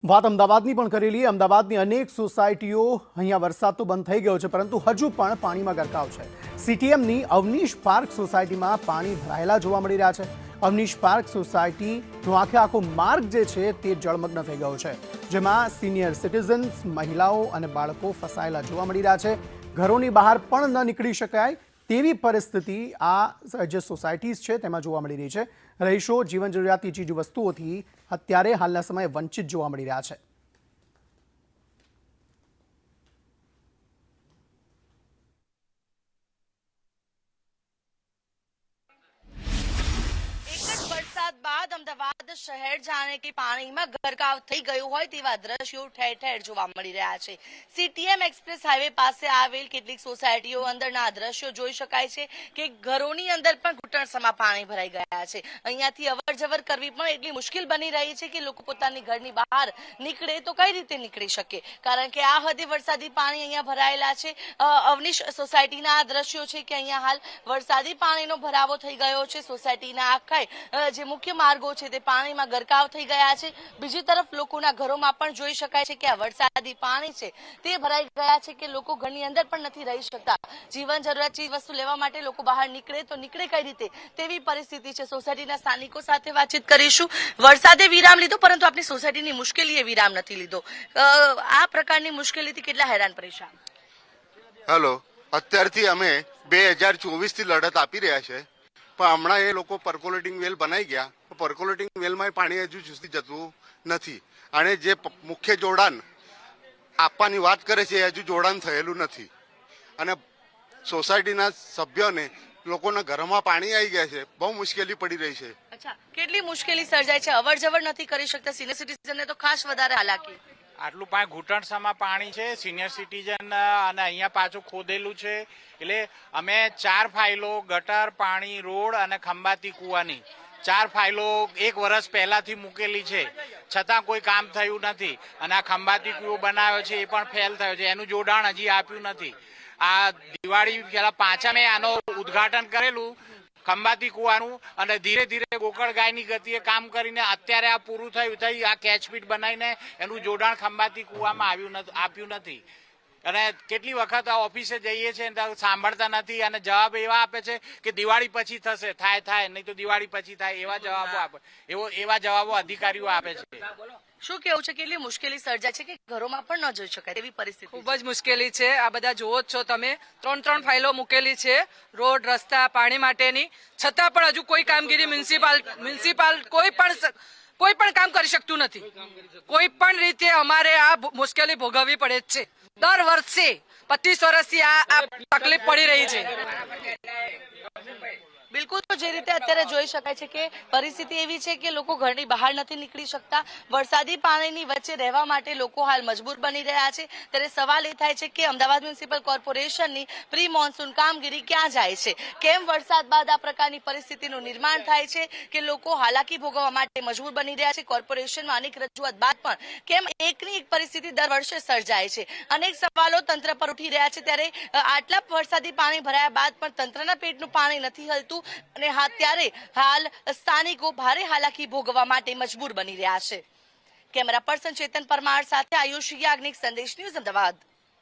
વાત અમદાવાદની પણ કરી લઈએ। અમદાવાદની અનેક સોસાયટીઓ અહીંયા વરસાદ તો બંધ થઈ ગયો છે, પરંતુ હજુ પણ પાણીમાં ગરકાવ છે। સીટીએમની અવનીશ પાર્ક સોસાયટીમાં પાણી ભરાયેલા જોવા મળી રહ્યા છે। અવનીશ પાર્ક સોસાયટીનો આખો માર્ગ જે છે તે જળમગ્ન થઈ ગયો છે, જેમાં સિનિયર સિટીઝન્સ, મહિલાઓ અને બાળકો ફસાયેલા જોવા મળી રહ્યા છે। ઘરોની બહાર પણ ન નીકળી શકાય તેવી પરિસ્થિતિ આ જે સોસાયટીઝ છે તેમાં જોવા મળી રહી છે। રહીશો જીવન જરૂરિયાતની ચીજ વસ્તુઓથી અત્યારે હાલના સમયે વંચિત જોવા મળી રહ્યા છે। बाद अमदावाद शहर जाने के पानी में गरकाव થઈ ગયું હોય તેવા દ્રશ્યો ઠેર ઠેર જોવા મળી રહ્યા છે। સીટીએમ એક્સપ્રેસ હાઈવે પાસે આવેલ કેટલીક સોસાયટીઓ અંદરના દ્રશ્યો જોઈ શકાય છે કે ઘરોની અંદર પણ ઘૂંટણસમાં પાણી ભરાઈ ગયા છે। અહીંયાથી અવરજવર કરવી પણ એટલી મુશ્કેલ બની રહી છે કે લોકો પોતાની ઘરની બહાર નીકળે તો કઈ રીતે નીકળી શકે, કારણ કે આ હદે વરસાદી પાણી અહીંયા ભરાયેલા છે। અવનીશ સોસાયટીના આ દ્રશ્યો છે કે અહીંયા હાલ વરસાદી પાણીનો ભરાવો થઈ ગયો છે। સોસાયટીના આખા જે મુખ્ય માર્ગો છે તે પાણીમાં ગરકાવ થઈ ગયા છે। બીજી તરફ લોકોના ઘરોમાં પણ જોઈ શકાય છે કે આ વરસાદી પાણી છે તે ભરાઈ ગયા છે કે લોકો ઘરની અંદર પણ નથી રહી શકતા। જીવન જરૂરિયાત ચીજ વસ્તુ લેવા માટે લોકો બહાર નીકળે તો નીકળે કઈ રીતે તેવી પરિસ્થિતિ છે। સોસાયટીના સ્થાનિકો સાથે વાતચીત કરીશું। વરસાદે વિરામ લીધો, પરંતુ આપની સોસાયટીની મુશ્કેલીએ વિરામ નથી લીધો। આ પ્રકારની મુશ્કેલીથી કેટલા હેરાન પરેશાન? હેલો, અત્યારથી અમે 2024 થી લડત આપી રહ્યા છે, પણ હમણાં એ લોકો પર્કોલેટિંગ વેલ બનાવી ગયા, પર્કોલેટિંગ વેલમાં પાણી હજુ સુધી જતું નથી, અને જે મુખ્ય જોડાણ આપવાની વાત કરે છે એ હજુ જોડાણ થયેલું નથી, અને સોસાયટીના સભ્યોને લોકોના ઘરમાં પાણી આવી ગયા છે। બહુ મુશ્કેલી પડી રહી છે। અચ્છા, કેટલી મુશ્કેલી સર્જાય છે? અવર જવર નથી કરી શકતા સિનિયર સિટીઝનને તો ખાસ વધારે હાલાકી। આટલું ઘૂંટણસામાં પાણી છે સિનિયર સિટીઝન, અને અહીંયા પાછું ખોદેલું છે, એટલે અમે 4 ફાઇલો ગટર, પાણી, રોડ અને ખંભાતી કુવાની 4 ફાઇલો 1 વર્ષ પહેલાથી મૂકેલી છે, છતાં કોઈ કામ થયું નથી। અને આ ખંભાતી કુવો બનાવ્યો છે એ પણ ફેલ થયો છે, એનું જોડાણ હજી આપ્યું નથી। આ દિવાળી પહેલા 5 મે આનો ઉદ્ઘાટન કરેલું ખંભાતી કુવાનું, અને ધીરે ધીરે ગોકળ ગાયની ગતિએ કામ કરીને અત્યારે આ પૂરું થઈ આ કેચપીટ બનાવીને એનું જોડાણ ખંભાતી કુવામાં આપ્યું નથી। અને કેટલી વખત આ ઓફિસે જઈએ છીએ સાંભળતા નથી, અને જવાબ એવા આપે છે કે દિવાળી પછી થશે, થાય નહીં તો દિવાળી પછી થાય, એવા જવાબો આપે, એવા જવાબો અધિકારીઓ આપે છે। શું કેવું છે? કેટલી મુશ્કેલી સર્જાય છે કે ઘરોમાં પણ ન જોઈ શકાય તેવી પરિસ્થિતિ? ખૂબ જ મુશ્કેલી છે। આ બધા જોવો જ છો તમે, 3 ફાઇલો મૂકેલી છે રોડ, રસ્તા, પાણી માટેની, છતાં પણ હજુ કોઈ કામગીરી મ્યુનિસિપલ કોઈ પણ કામ કરી શકતું નથી। કોઈ પણ રીતે અમારે આ મુશ્કેલી ભોગવવી પડે છે। દર વર્ષે 25 વર્ષથી આ તકલીફ પડી રહી છે। બિલકુલ, તો જે રીતે અત્યારે જોઈ શકાય છે કે પરિસ્થિતિ એવી છે કે લોકો ઘરની બહાર નથી નીકળી શકતા। વરસાદી પાણીની વચ્ચે રહેવા માટે લોકો હાલ મજબૂર બની રહ્યા છે। ત્યારે સવાલ એ થાય છે કે અમદાવાદ મ્યુનિસિપલ કોર્પોરેશનની પ્રી મોન્સૂન કામગીરી ક્યાં જાય છે? કેમ વરસાદ બાદ આ પ્રકારની પરિસ્થિતિનું નિર્માણ થાય છે કે લોકો હાલાકી ભોગવવા માટે મજબૂર બની રહ્યા છે? કોર્પોરેશનમાં અનેક રજૂઆત બાદ પણ કેમ એકની એક પરિસ્થિતિ દર વર્ષે સર્જાય છે? અનેક સવાલો તંત્ર પર ઉઠી રહ્યા છે। ત્યારે આટલા વરસાદી પાણી ભરાયા બાદ પણ તંત્રના પેટનું પાણી નથી હલતું, અને ત્યારે હાલ સ્થાનિકો ભારે હાલાકી ભોગવવા માટે મજબૂર બની રહ્યા છે। કેમેરા પર્સન ચેતન પરમાર સાથે આયુષી યાજ્ઞિક, સંદેશ ન્યૂઝ, અમદાવાદ।